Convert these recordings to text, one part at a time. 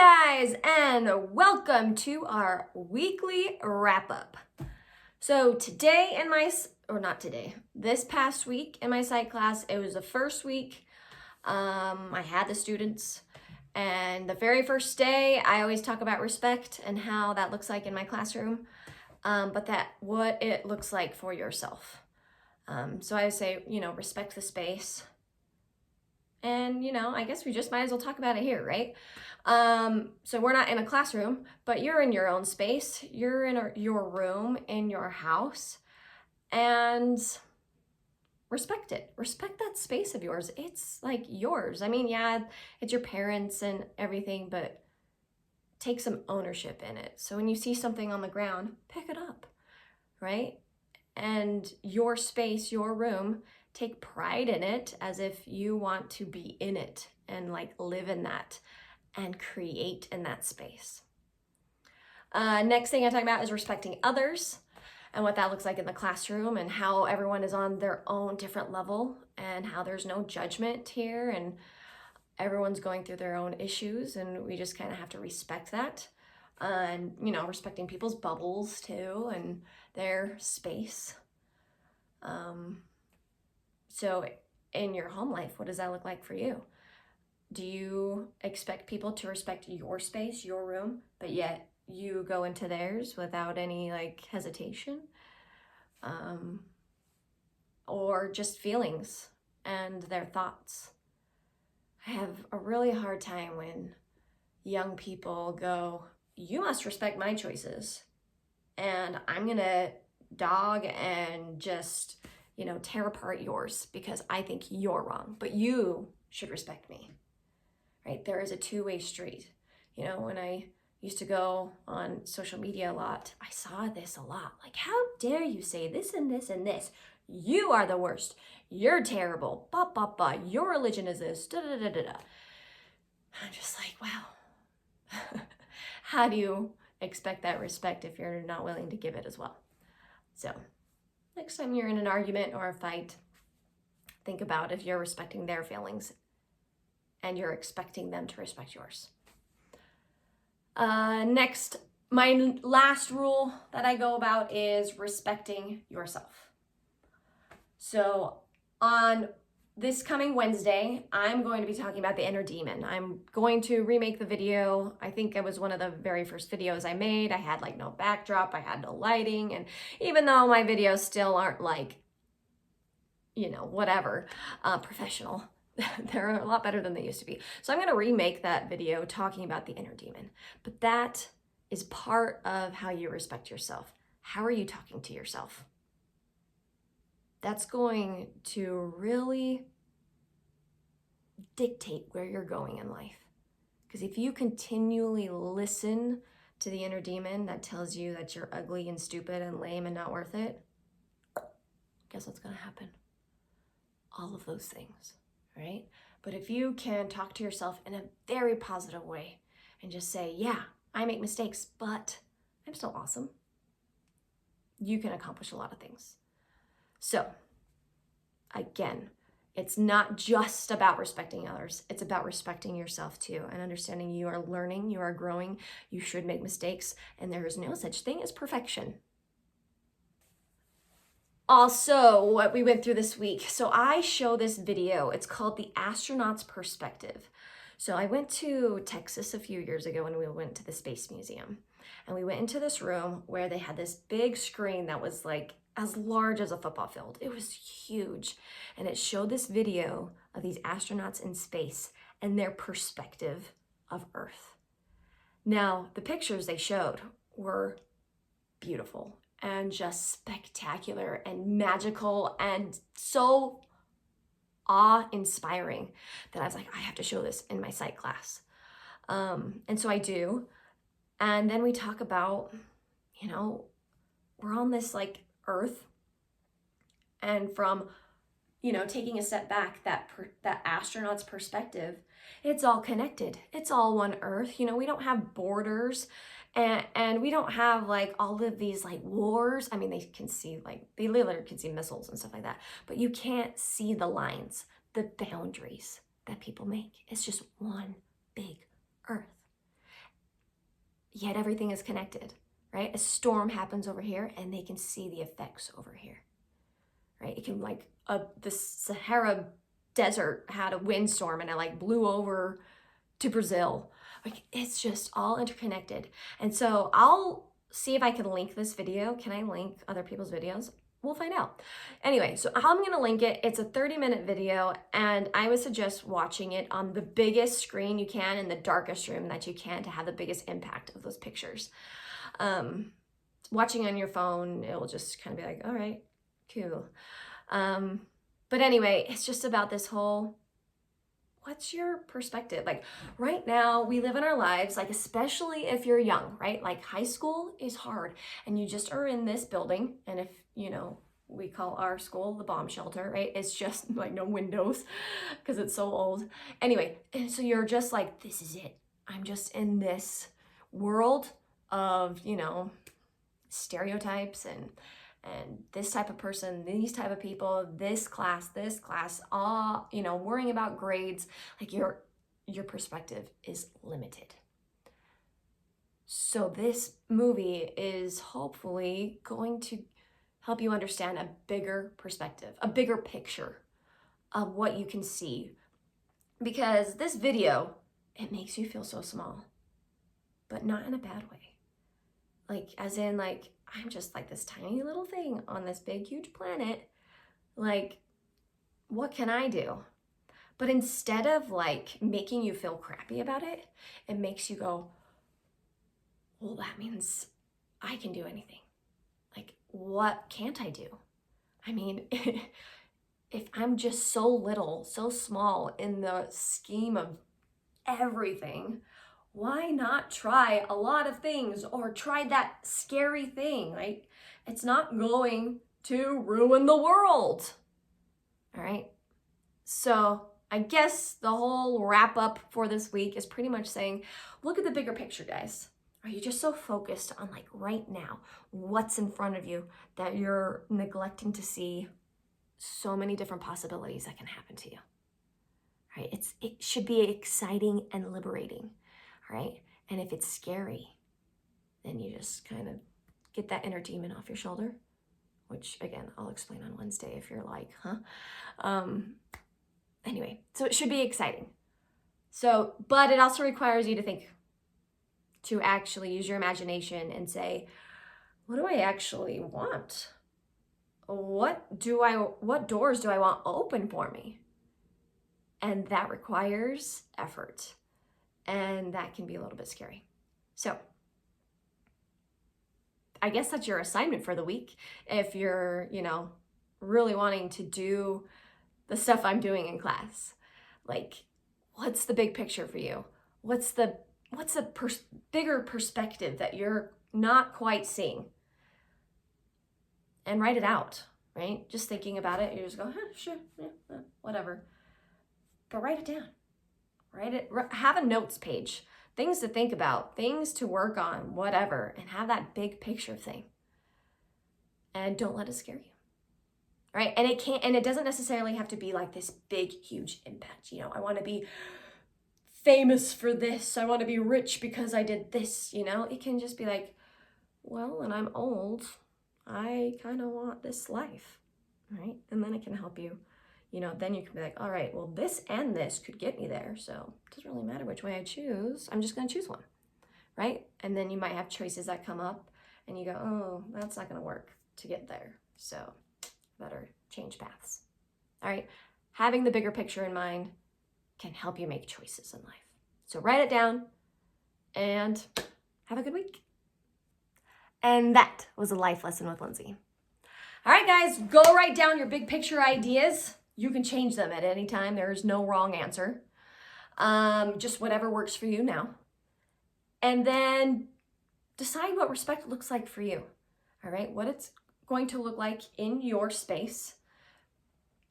Hi guys, and welcome to our weekly wrap-up. So today in my, this past week in my psych class, it was the first week I had the students, and the very first day I always talk about respect and how that looks like in my classroom, but what it looks like for yourself. So I would say, respect the space. And, I guess we just might as well talk about it here, right? So we're not in a classroom, but you're in your own space. You're in your room, in your house, and respect it. Respect that space of yours. It's like yours. I mean, yeah, it's your parents and everything, but take some ownership in it. So when you see something on the ground, pick it up, right? And your space, your room, take pride in it as if you want to be in it and like live in that and create in that space. Next thing I talk about is respecting others and what that looks like in the classroom and how everyone is on their own different level and how there's no judgment here and everyone's going through their own issues and we just kind of have to respect that. And, respecting people's bubbles too and their space. So in your home life, what does that look like for you? Do you expect people to respect your space, your room, but yet you go into theirs without any hesitation? Or just feelings and their thoughts? I have a really hard time when young people go, you must respect my choices and I'm gonna dog and just tear apart yours because I think you're wrong, but you should respect me, right? There is a two-way street. When I used to go on social media a lot, I saw this a lot. Like, how dare you say this and this and this? You are the worst. You're terrible. Ba, ba, ba. Your religion is this. Da, da, da, da, da. I'm just like, wow. How do you expect that respect if you're not willing to give it as well? So next time you're in an argument or a fight, think about if you're respecting their feelings and you're expecting them to respect yours. Next, my last rule that I go about is respecting yourself. So on this coming Wednesday, I'm going to be talking about the inner demon. I'm going to remake the video. I think it was one of the very first videos I made. I had no backdrop, I had no lighting, and even though my videos still aren't whatever, professional, they're a lot better than they used to be. So I'm going to remake that video talking about the inner demon. But that is part of how you respect yourself. How are you talking to yourself? That's going to really dictate where you're going in life. Because if you continually listen to the inner demon that tells you that you're ugly and stupid and lame and not worth it, guess what's going to happen? All of those things, right? But if you can talk to yourself in a very positive way and just say, yeah, I make mistakes, but I'm still awesome, you can accomplish a lot of things. So again, it's not just about respecting others. It's about respecting yourself too and understanding you are learning, you are growing, you should make mistakes, and there is no such thing as perfection. Also, what we went through this week. So I show this video. It's called The Astronaut's Perspective. So I went to Texas a few years ago when we went to the Space Museum. And we went into this room where they had this big screen that was as large as a football field. It was huge. And it showed this video of these astronauts in space and their perspective of Earth. Now, the pictures they showed were beautiful and just spectacular and magical and so awe-inspiring that I was like, I have to show this in my psych class. And so I do. And then we talk about, we're on this Earth, and from, taking a step back, that astronaut's perspective, it's all connected. It's all one Earth. We don't have borders. And we don't have all of these wars. I mean, they can see they literally can see missiles and stuff like that, but you can't see the lines, the boundaries that people make. It's just one big Earth. yet everything is connected, right? A storm happens over here and they can see the effects over here, right? It can like, the Sahara desert had a windstorm and it like blew over to Brazil. Like, it's just all interconnected. And so I'll see if I can link this video. Can I link other people's videos? We'll find out. Anyway, so I'm gonna link it. It's a 30-minute video, and I would suggest watching it on the biggest screen you can in the darkest room that you can to have the biggest impact of those pictures. Watching on your phone, it will just kind of be like, all right, cool. But anyway, it's just about this whole, what's your perspective? Like right now we live in our lives, like especially if you're young, right? Like high school is hard and you just are in this building. And if, you know, we call our school the bomb shelter, right? It's just like no windows because it's so old. Anyway, and so you're just like, this is it. I'm just in this world of, you know, stereotypes and this type of person, these type of people, this class, all, you know, worrying about grades. Like your perspective is limited. So this movie is hopefully going to help you understand a bigger perspective, a bigger picture of what you can see. Because this video, it makes you feel so small, but not in a bad way. Like, as in, like, I'm just like this tiny little thing on this big, huge planet. Like, what can I do? But instead of like making you feel crappy about it, it makes you go, well, that means I can do anything. Like, what can't I do? I mean, if I'm just so little, so small in the scheme of everything, why not try a lot of things or try that scary thing? Like, it's not going to ruin the world. All right. So I guess the whole wrap up for this week is pretty much saying, look at the bigger picture, guys. Are you just so focused on like right now, what's in front of you, that you're neglecting to see so many different possibilities that can happen to you? Right? It should be exciting and liberating. Right? And if it's scary, then you just kind of get that inner demon off your shoulder, which again, I'll explain on Wednesday if you're like, huh? Anyway, so it should be exciting. So, but it also requires you to think, to actually use your imagination and say, what do I actually want? What doors do I want open for me? And that requires effort. And that can be a little bit scary. So I guess that's your assignment for the week. If you're, you know, really wanting to do the stuff I'm doing in class, like, what's the big picture for you? What's the bigger perspective that you're not quite seeing? And write it out, right? Just thinking about it, you just go, sure, yeah, whatever. But write it down. Write it, have a notes page, things to think about, things to work on, whatever, and have that big picture thing. And don't let it scare you. Right? And it doesn't necessarily have to be like this big, huge impact. You know, I want to be famous for this. I want to be rich because I did this, you know? It can just be like, well, when I'm old, I kind of want this life, right? And then it can help you, you know, then you can be like, all right, well, this and this could get me there. So it doesn't really matter which way I choose. I'm just going to choose one, right? And then you might have choices that come up and you go, oh, that's not going to work to get there. So better change paths. All right. Having the bigger picture in mind can help you make choices in life. So write it down and have a good week. And that was a life lesson with Lindsay. All right, guys, go write down your big picture ideas. You can change them at any time. There is no wrong answer. Just whatever works for you now. And then decide what respect looks like for you. All right, what it's going to look like in your space,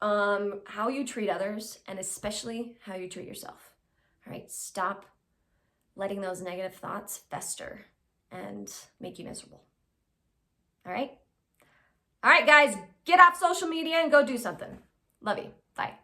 how you treat others, and especially how you treat yourself. All right, stop letting those negative thoughts fester and make you miserable. All right? All right, guys, get off social media and go do something. Love you. Bye.